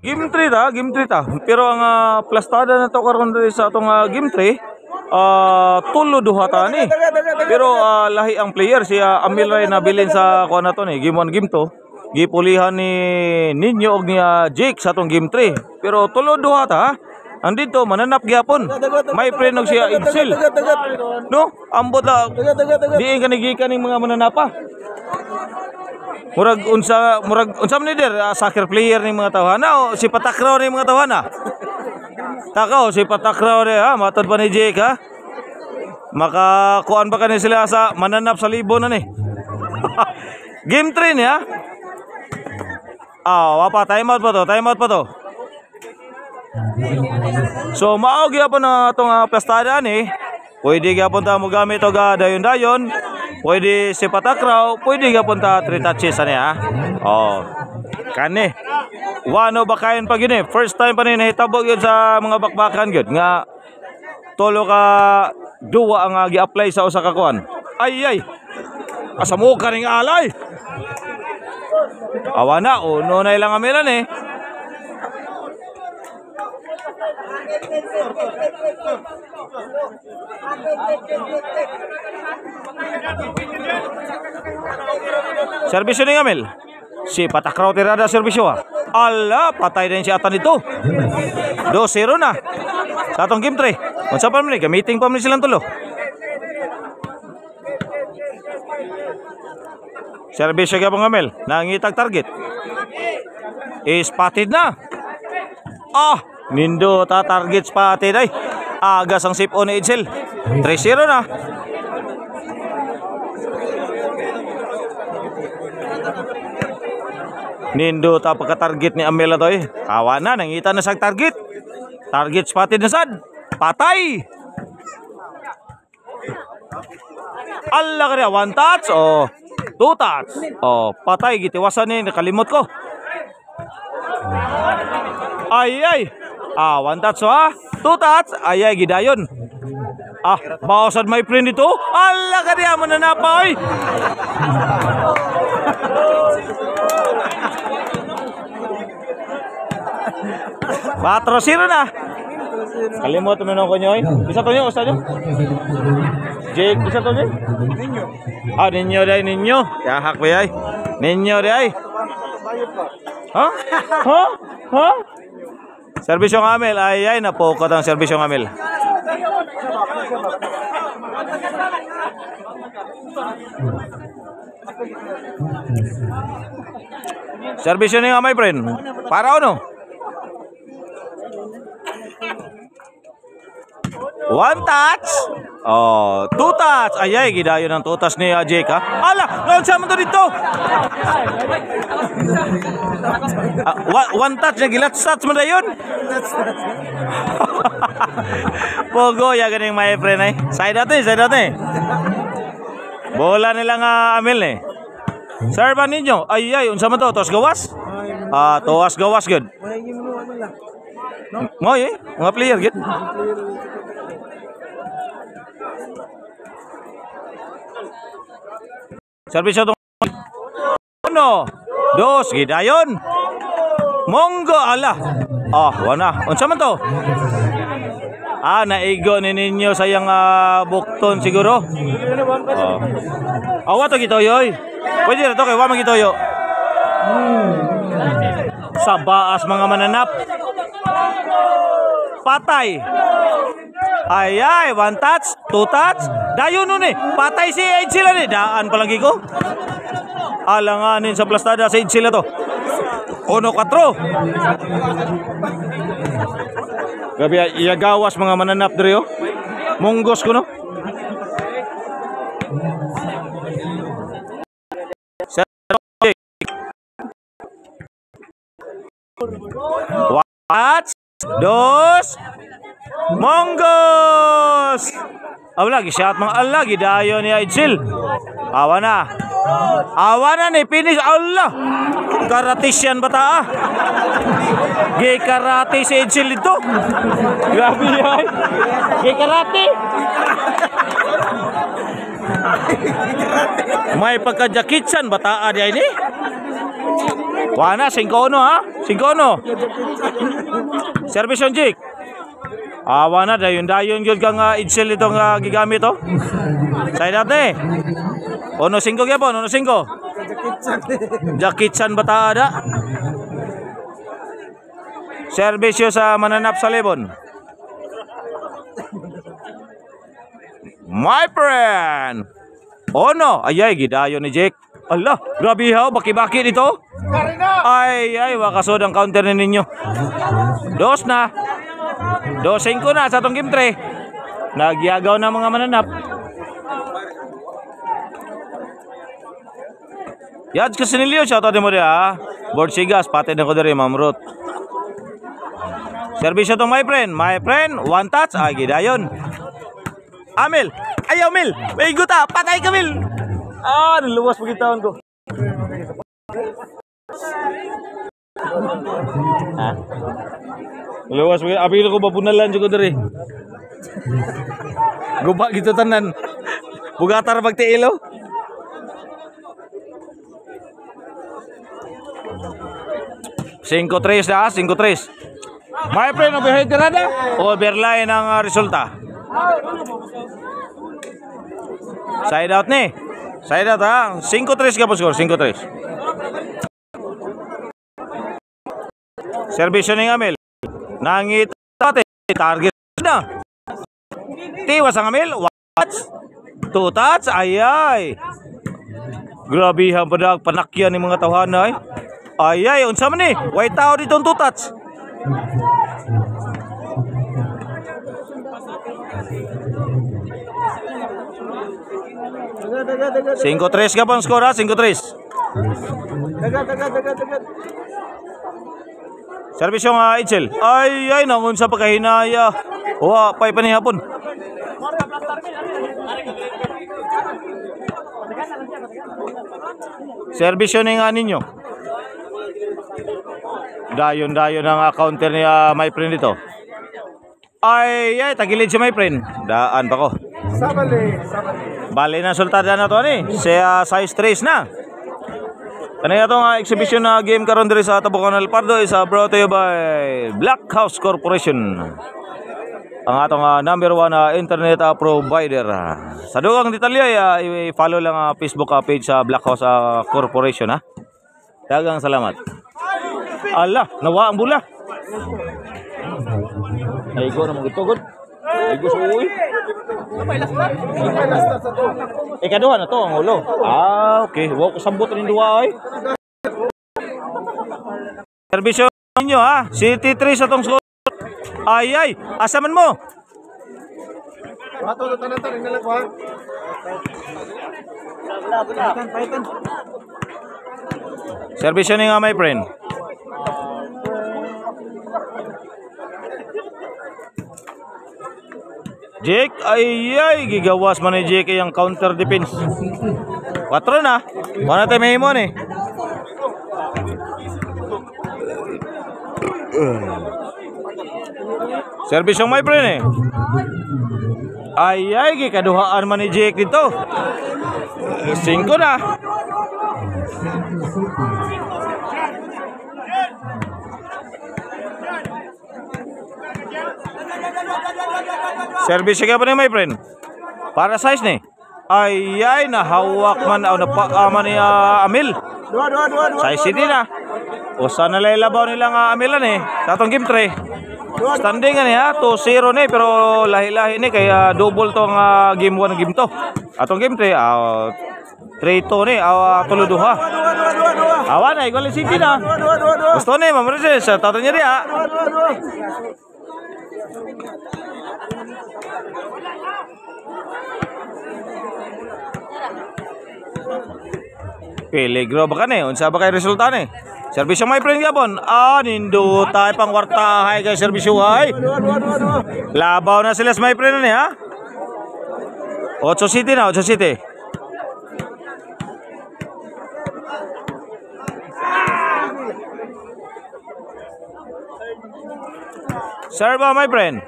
Game 3 ta, game 3 ta. Pero ang plastada na to karon diri sa atong game 3, tulo duha ta ni. Pero lahi ang player si Amil Ray nabilin sa kuan na to ni game 1 game 2. Gipulihan ni Ninyo og ni Jake sa atong game 3. Pero tulo duha ta. Andito mananap gyapon. May friend og siya Idsel. No, ambot la. Diin kanigikan ning mga mananapa. Murag unsa man ni der soccer player ning mga tawhana o si Patakraw ning mga tawhana. Takaw si Patakraw de ha, matod pa ni Jake ha. Makakuan ba kani sila sa mananap sa libo na ni. Game 3 ni ha. Wapa time out pa to. So mao gyapon na atong plastada ni. Pwede gyapon ta mo gamit og dayon-dayon. Pwede si Patakraw, pwede gyapon ta 3 touches ani ha. Kani. Wano ba kayon pa gini? First time pa ni nahitabo gyud sa mga bakbakan gyud nga tolo ka duwa ang gi-apply sa usa ka kuan. Ay. Asa mo ka ning alay? Awana uno na ilang amilan eh. Serbisyo ni Amel. Si Patakraw tirada serbisyo ha. Ala, patay din si Atan ito. 2-0 na. Sa atong game 3. Unsa pa man ni gamiting pa man silang tulo. Serbisyo gyapon Amel. Nangitag target. Spotted na. Nindo ta target spotted ay. Agas ang sip on ni Idsel. 3-0 na. Nindo ta pagka-target ni Amel to eh. Kawa na, nangita na sa target. Target spotted na sad. Patay. Allah kaya 1 touch o 2 touch. Patay gitiwasan ni nakalimot ko. Ay. 1 touch ha. 2 touch. Ay gidayon. Bawasan my friend dito. Allah kaya mananapa oy. Batro siro na. Kalimot mo ko nyoy. Bisa to nyo, usa nyo. Jake, bisa to nyo. Ninyo day, Ninyo. Yahak ba yay? Ninyo day. Ha? Servisyo ng Amel. Ay, napokot ang servisyo ng Amel. Servisyo ni nga my friend. Para ano? 1 touch. 2 touch. Ay, gidayon ng 2 touch ni Jake ha. Ala, naunsa man to dito. 1 touch na gilatsats man dayon. Pogo ya ganing my friend ay. Side natin. Bola nila nga Amel eh. Serban ninyo. Ay, unsa man to? Tos gawas? Tuwas gawas gud. Mo mga player gud. Servisyo tong 1, 2 gidayon. Monggo ala. Wana. Unsa man to? Naigo ni Ninyo sayang bukton siguro. Awa to gitoyoy. Pwede na to kay wa magitoyo. Sa baas mga mananap. Patay. Ay, 1 touch, 2 touch. Dayon nun eh. Patay si Idsel ni. Daan palagi ko. Alanganin sa plastada sa Idsel to. 1-4. Gabi iyagawas mga mananap diri oh. Monggos ko no. Watch. 2 Monggos. Lagi shot mga lagi dayon ni Idsel. Awa na ni finish. Allah. Karatisyan bata Gay karate si Idsel dito. Grabe yan. Gay karate. May pagka-jakitsan bata dia ini. Wana, 5-1 ha? 5-1. Service on Jake. Wana, dayon yun kang Edsel itong gigamit oh. Side out na eh. 1-5 gyapon, 1-5. Jakitsan bata ada. Service sa mananap sa Lebon. My friend. No, ayay gidayon ni Jake. Allah, grabe ha, baki-baki dito. Ay, wakasod ang counter ni ninyo. 2 na. 2-5 na sa atong game 3. Nagyagaw na mga mananap. Yads ka sinilyo, shoutout din mo rin ha. Board Sigas, pati na ko din Ma'am Ruth. Servisyo to my friend. My friend, 1 touch. Ay, gidayon. Amil. Ayaw, Mil. May guta. Patay ka, Mil. Naluwas pagkitaon ko. Luwas pagkitaon. Abi ko babunalan juga dari. Guba gitu tanan. Bugatar pagtiilo. Cinco tres na, 5-3. My friend, overhead ka na. Overline ang resulta. Side out ni. Side out ha. 5-3 ka po score. 5-3. Servisyo ni Amel. Nangit tate. Target na. Tiwas ang Amel. 1 touch. 2 touch. Ayay. Grabe ang panakyan ng mga tawhan ay. Ayay. Unsa man ni. White tao dito 2 touch. Cinco tres ka pang score ha, 5-3. Dagat. Servisyo nga Itzel. Ay, nangun sa pagkahinaya. Pay panihapon. Servisyo nga ninyo. Dayon ang counter ni my friend dito. Ay, tagilid si my friend. Daan pa ko. Bali na sultada na to ni. Siya size 3 na. Kanaya itong exhibition na game karon diri sa Tabukan Alpardo is brought to you by Black House Corporation. Ang atong number 1 internet provider. Sa dugang detalye i-follow lang Facebook page sa Black House Corporation ha. Dagang salamat. Allah, nawa ang bula. Ay go na mo gitugod. Ay go suoy. Ikaduha na to ang ulo. Okay. Wa ko sambot rin duwa ay. Servisyo ninyo ha. City 3 sa tong score. Ay. Asaman mo. Ato tanan nalag ha. Servisyo ni nga my friend. Jake, ay, gigawas man ni Jake yung counter defense. 4 na. Mana tayo may mo ni. Service yung my friend eh. Ay, gikaduhaan man ni Jake dito. 5 na. Service ka pa ni my friend. Para size ni. Ay, nahawak man napaaman ni Amil. Size city na. O sana labaw nilang Amilan eh. Sa atong game 3. Standing ni ha. 2-0 ni. Pero lahi-lahi ni. Kaya double tong game 1 game 2. Atong game 3. 3-2 ni. 3-2 awan na. Igual city na. Gusto ni. Mamarisis. Tato niya rin ha. Peligro ba ka ni? Unsa ba kay resulta ni? Servisyo my friend gapon. Nindo tayo pang wartahay kay servisyo ay. Labaw na sila my friend ni ha. 8 City na, 8 City. Serve my friend.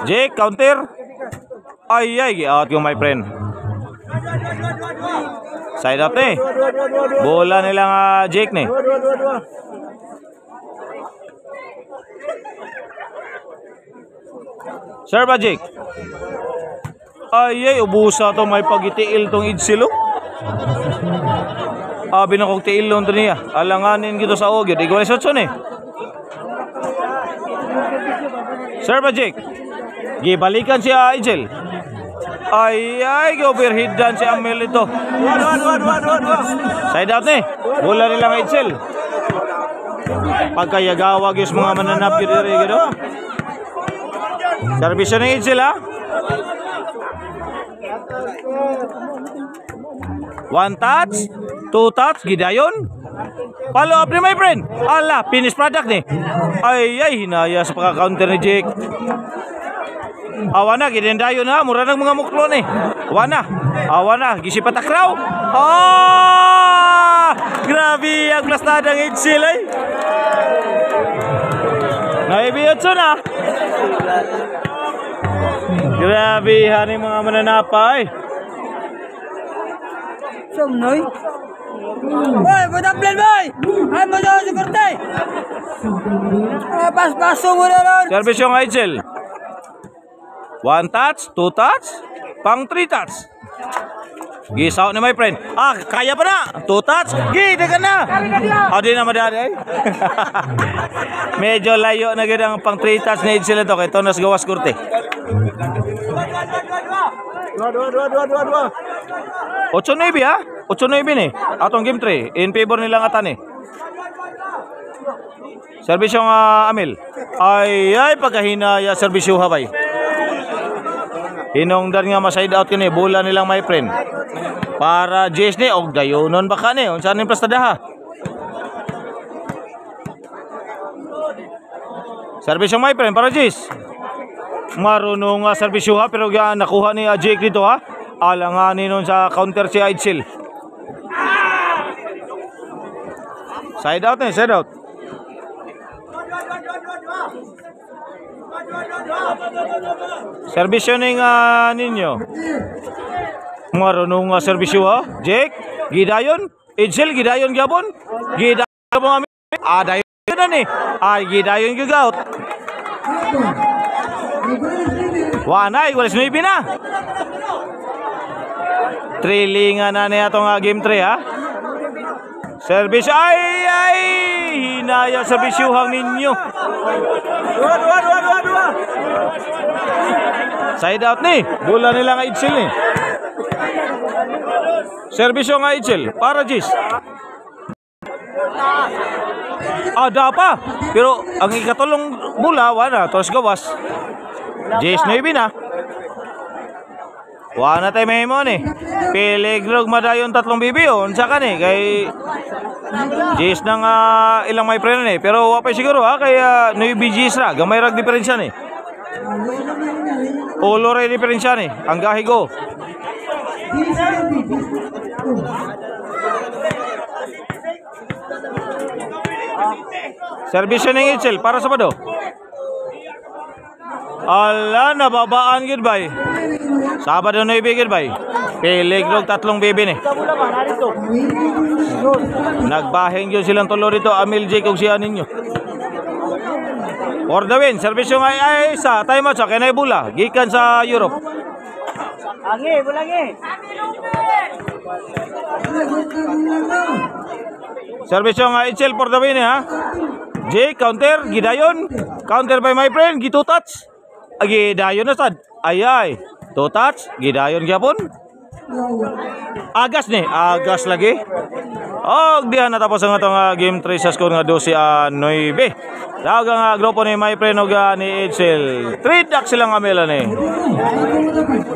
Jake counter. Ay, out yung my friend. Side out ni. Bola nilang Jake ni. Serve ba Jake? Ay, ubusa to may pagitiil tong Idsilo. Binakog tiil lang to niya. Alanganin gito sa ogyo. Igual sa tson eh. Serve ba Jake? Gibalikan si Ijel. Ay, overheadan si Amel ito. Side out ni. Bola nilang Ijel. Pagkayagawag yung mga mananap yun dito. Servisyo ng Ijel ha. One touch, two touch, gidayon. Follow up ni my friend. Ala, finished product ni. Ay, hinaya sa pagka-counter ni Jake. Awana, gidendayon ha. Mura ng mga muklo ni. Awana, gisipatakraw. Grabe ang plastadang Ijel ay. Naibiyot so na. Grabe haning mga mananapay. Somnoy. Boy, budak plan boy. Ay mo daw si Korte. Pas-paso mo na ron. Service yung Ijel. One touch, two touch, pang three touch. Gisaw ni my friend. Kaya pa na. Two touch. Dagan na. Di na madali. Medyo layo na gid ang pang three touch ni Ijel ito kay Tonas Gawas Korte. Dua. 8-9 ha? 8-9 ni. Atong game 3. In favor nilang atan eh. Servisyo nga Amil. Ay, pagkahinaya servisyo habay. Hinungdan nga ma-side out kini. Bola nilang my friend. Para Jace ni. Og dayonon baka ni. Unsan ni plastadaha. Servisyo my friend para Jace. Marunong servisyo ha. Pero nakuha ni Jake dito ha. Alanganin nun sa counter si Ijel. Side out ni, side out. Servisyo ning ninyo. Marunong servisyo ha. Jake, gidayon. Ijel, gidayon gyapon. Gidayon mo kami. Dayon na ni. Gidayon gyud. Wanay, walis nuibi na. Trilingan na niya itong game 3 ha. Service. Hinaya servisyuhang ninyo. Dua. Side out ni. Bola nila nga Ijel ni. Servisyo nga Ijel. Para Jis. Pa. Pero ang ikatulong bola, wala. Toras Gawas. Jis na na. Wala tayo may mo ni. Piligrog madayon 3 bibi yun. Saka ni. Kay Jis nang ilang may preno ni. Pero wapay siguro ha. Kaya Nuibi Jis ra. Gamay rag diferensya ni. Ulo rin diferensya ni. Ang gahigo. Servisyo ng Ijel. Para sa Bado. Ala, nababaan gid bay. Sabado na ibigid bay. Piligrog 3 bibi ni. Nagbahing yun silang tulo rito. Amil Jake og siya ninyo. For the win. Servisyo nga sa time out sa kinay bula. Gikan sa Europe. Bulangi. Servisyo nga Ijel for the win ha. Jake, counter. Gidayon. Counter by my friend. Gitu touch. Gidayon na sad. Ay. 2 touch. Gidayon gyapon. Agas ni. Agas lagi. Diyan natapos ang atong game 3 sa score nga 12-9. Daga nga grupo ni my friend og ni Ijel. 3 ducks silang amela ni.